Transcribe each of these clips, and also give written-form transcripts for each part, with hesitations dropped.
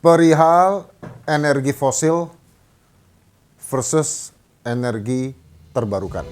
perihal energi fosil versus energi terbarukan.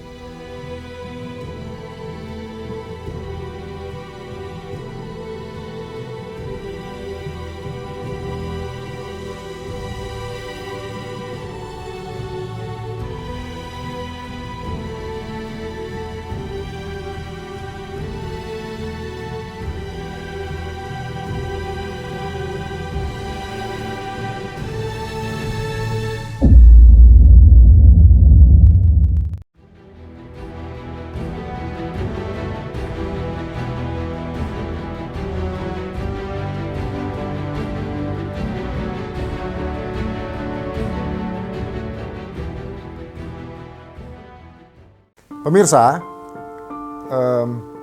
Pemirsa,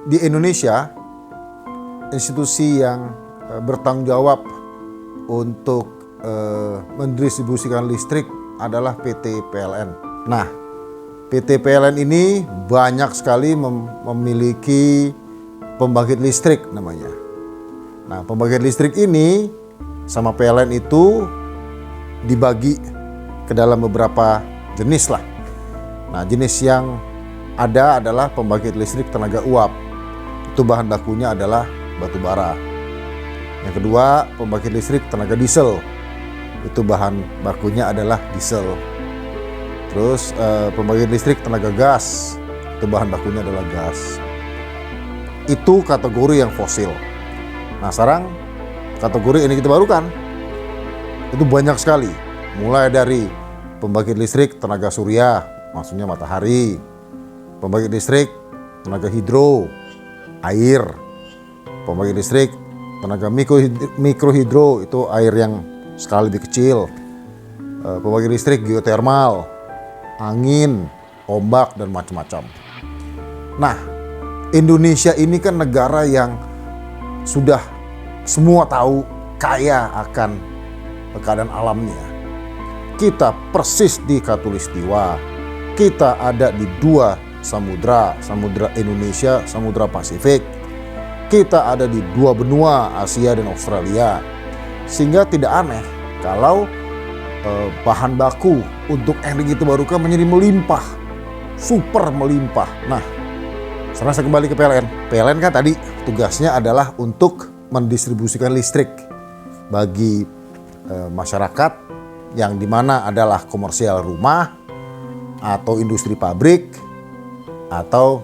di Indonesia, institusi yang bertanggung jawab untuk mendistribusikan listrik adalah PT PLN. Nah, PT PLN ini banyak sekali memiliki pembangkit listrik namanya. Nah, pembangkit listrik ini sama PLN itu dibagi ke dalam beberapa jenis lah. Nah, jenis yang ada adalah pembangkit listrik tenaga uap. Itu bahan bakunya adalah batu bara. Yang kedua, pembangkit listrik tenaga diesel. Itu bahan bakunya adalah diesel. Terus pembangkit listrik tenaga gas. Itu bahan bakunya adalah gas. Itu kategori yang fosil. Nah, sekarang kategori energi terbarukan itu banyak sekali. Mulai dari pembangkit listrik tenaga surya, maksudnya matahari. Pembangkit listrik tenaga hidro, air. Pembangkit listrik tenaga mikrohidro, itu air yang skala lebih kecil. Pembangkit listrik geotermal, angin, ombak, dan macam-macam. Nah, Indonesia ini kan negara yang sudah semua tahu kaya akan keadaan alamnya. Kita persis di Khatulistiwa. Kita ada di dua samudra Indonesia, samudra Pasifik. Kita ada di dua benua, Asia dan Australia. Sehingga tidak aneh kalau bahan baku untuk energi terbarukan menjadi melimpah, super melimpah. Nah, sekarang saya kembali ke PLN. PLN kan tadi tugasnya adalah untuk mendistribusikan listrik bagi masyarakat yang dimana adalah komersial rumah atau industri pabrik, atau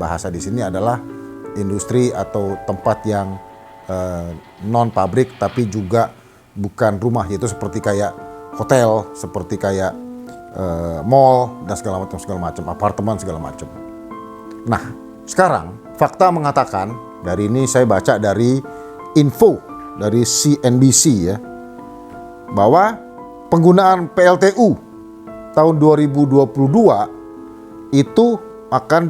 bahasa di sini adalah industri atau tempat yang non pabrik tapi juga bukan rumah, yaitu seperti kayak hotel, seperti kayak mall dan segala macam, apartemen segala macam. Nah, sekarang fakta mengatakan, dari ini saya baca dari info dari CNBC ya, bahwa penggunaan PLTU tahun 2022 itu akan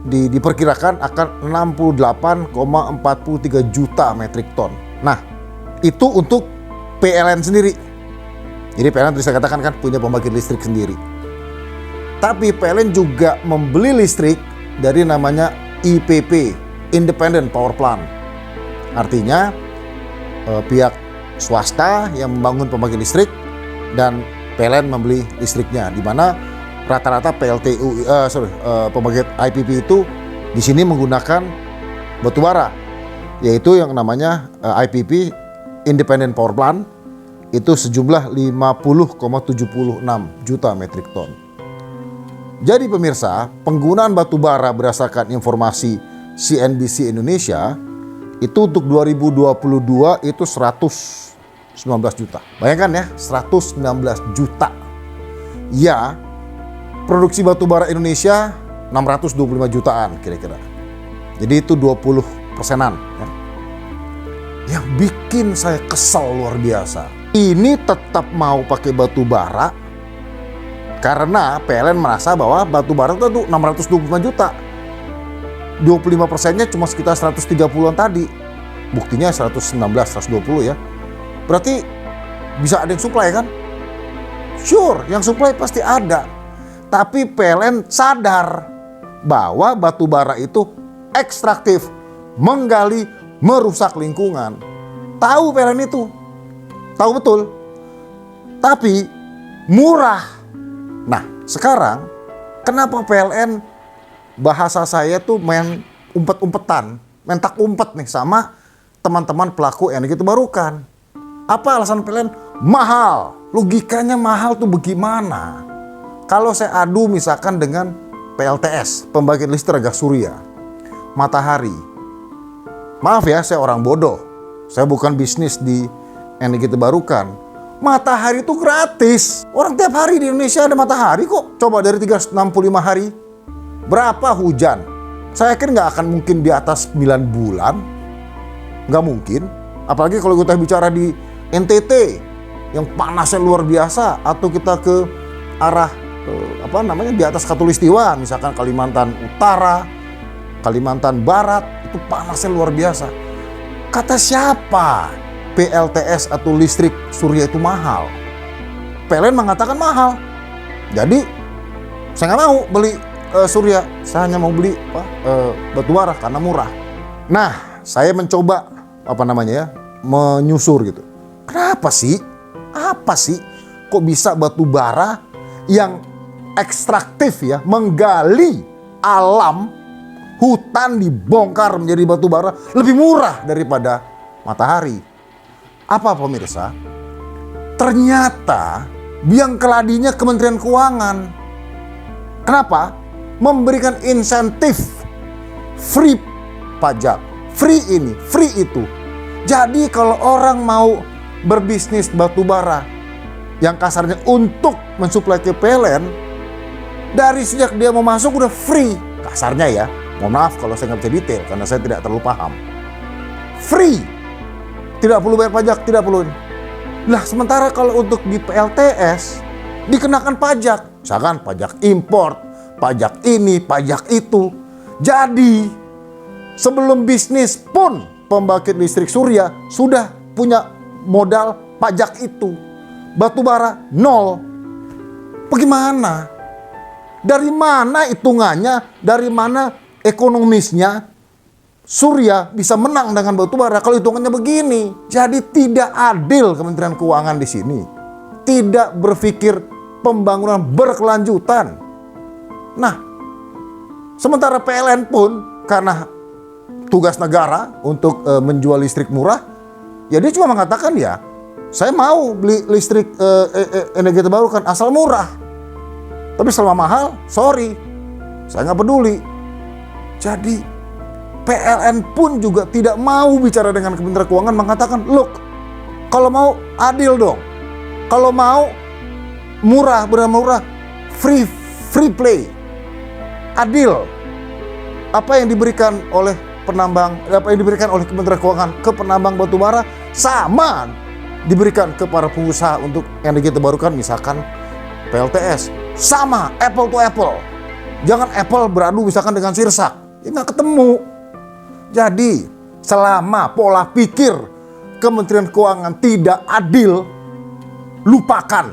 diperkirakan akan 68,43 juta metrik ton. Nah, itu untuk PLN sendiri. Jadi PLN tadi saya katakan kan punya pembangkit listrik sendiri. Tapi PLN juga membeli listrik dari namanya IPP, Independent Power Plant. Artinya pihak swasta yang membangun pembangkit listrik dan PLN membeli listriknya, di mana rata-rata pembangkit IPP itu di sini menggunakan batu bara, yaitu yang namanya IPP Independent Power Plant itu sejumlah 50,76 juta metrik ton. Jadi pemirsa, penggunaan batu bara berdasarkan informasi CNBC Indonesia itu untuk 2022 itu 119 juta. Bayangkan ya, 119 juta. Ya, produksi batu bara Indonesia 625 jutaan kira-kira. Jadi itu 20%-an ya. Yang bikin saya kesal luar biasa, ini tetap mau pakai batu bara karena PLN merasa bahwa batu bara itu 625 juta. 25%-nya cuma sekitar 130-an tadi. Buktinya 119, 120 ya. Berarti bisa ada yang supply kan? Sure, yang supply pasti ada. Tapi PLN sadar bahwa batu bara itu ekstraktif, menggali, merusak lingkungan. tahu PLN itu. Tahu betul. Tapi murah. Nah, sekarang kenapa PLN bahasa saya tuh main umpet-umpetan, main tak umpet nih sama teman-teman pelaku energi terbarukan. Apa alasan PLN? Mahal. Logikanya mahal tuh bagaimana? Kalau saya adu misalkan dengan PLTS, pembangkit listrik tenaga surya, matahari. Maaf ya, saya orang bodoh. Saya bukan bisnis di energi terbarukan. Matahari itu gratis. Orang tiap hari di Indonesia ada matahari kok. Coba dari 365 hari. Berapa hujan? Saya yakin nggak akan mungkin di atas 9 bulan. Nggak mungkin. Apalagi kalau kita bicara di NTT yang panasnya luar biasa, atau kita ke arah di atas Khatulistiwa, misalkan Kalimantan Utara, Kalimantan Barat, itu panasnya luar biasa. Kata siapa PLTS atau listrik surya itu mahal? PLN mengatakan mahal. Jadi saya nggak mau beli surya, saya hanya mau beli batu bara karena murah. Nah, saya mencoba menyusur gitu. Kenapa sih? Apa sih kok bisa batu bara yang ekstraktif ya, menggali alam, hutan dibongkar menjadi batu bara lebih murah daripada matahari? Apa pemirsa? Ternyata biang keladinya Kementerian Keuangan. Kenapa? Memberikan insentif free pajak, free ini, free itu. Jadi kalau orang mau berbisnis batu bara yang kasarnya untuk mensuplai ke PLN, dari sejak dia mau masuk udah free. Kasarnya ya, mohon maaf kalau saya nggak bisa detail karena saya tidak terlalu paham. Free, tidak perlu bayar pajak, tidak perlu. Nah, sementara kalau untuk di PLTS dikenakan pajak, misalkan pajak import, pajak ini, pajak itu. Jadi sebelum bisnis pun pembangkit listrik surya sudah punya modal pajak itu. Batu bara nol. Bagaimana? Dari mana hitungannya? Dari mana ekonomisnya surya bisa menang dengan batu bara kalau hitungannya begini? Jadi tidak adil Kementerian Keuangan di sini. Tidak berpikir pembangunan berkelanjutan. Nah, sementara PLN pun karena tugas negara untuk menjual listrik murah, ya dia cuma mengatakan ya, saya mau beli listrik energi terbarukan asal murah. Tapi selama mahal, sorry, saya nggak peduli. Jadi PLN pun juga tidak mau bicara dengan Kementerian Keuangan, mengatakan, look, kalau mau adil dong. Kalau mau murah, benar murah, free play. Adil. Apa yang diberikan oleh penambang, apa yang diberikan oleh Kementerian Keuangan ke penambang batubara sama diberikan ke para pengusaha untuk energi terbarukan, misalkan PLTS. Sama, apple to apple. Jangan apple beradu misalkan dengan sirsak. Ya nggak ketemu. Jadi selama pola pikir Kementerian Keuangan tidak adil, lupakan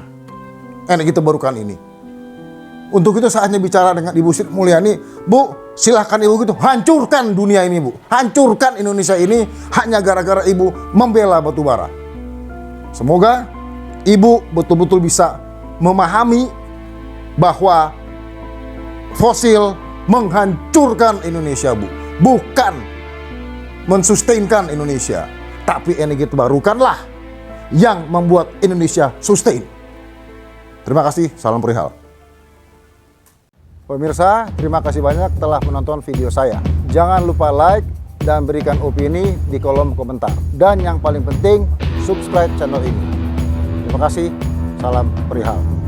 energi terbarukan ini. Untuk itu saatnya bicara dengan Ibu Sri Mulyani, Bu, silahkan Ibu gitu, hancurkan dunia ini, Bu. Hancurkan Indonesia ini hanya gara-gara Ibu membela batubara. Semoga Ibu betul-betul bisa memahami bahwa fosil menghancurkan Indonesia, Bu. Bukan mensustainkan Indonesia. Tapi energi terbarukanlah yang membuat Indonesia sustain. Terima kasih, salam perihal. Pemirsa, terima kasih banyak telah menonton video saya. Jangan lupa like dan berikan opini di kolom komentar. Dan yang paling penting, subscribe channel ini. Terima kasih, salam perihal.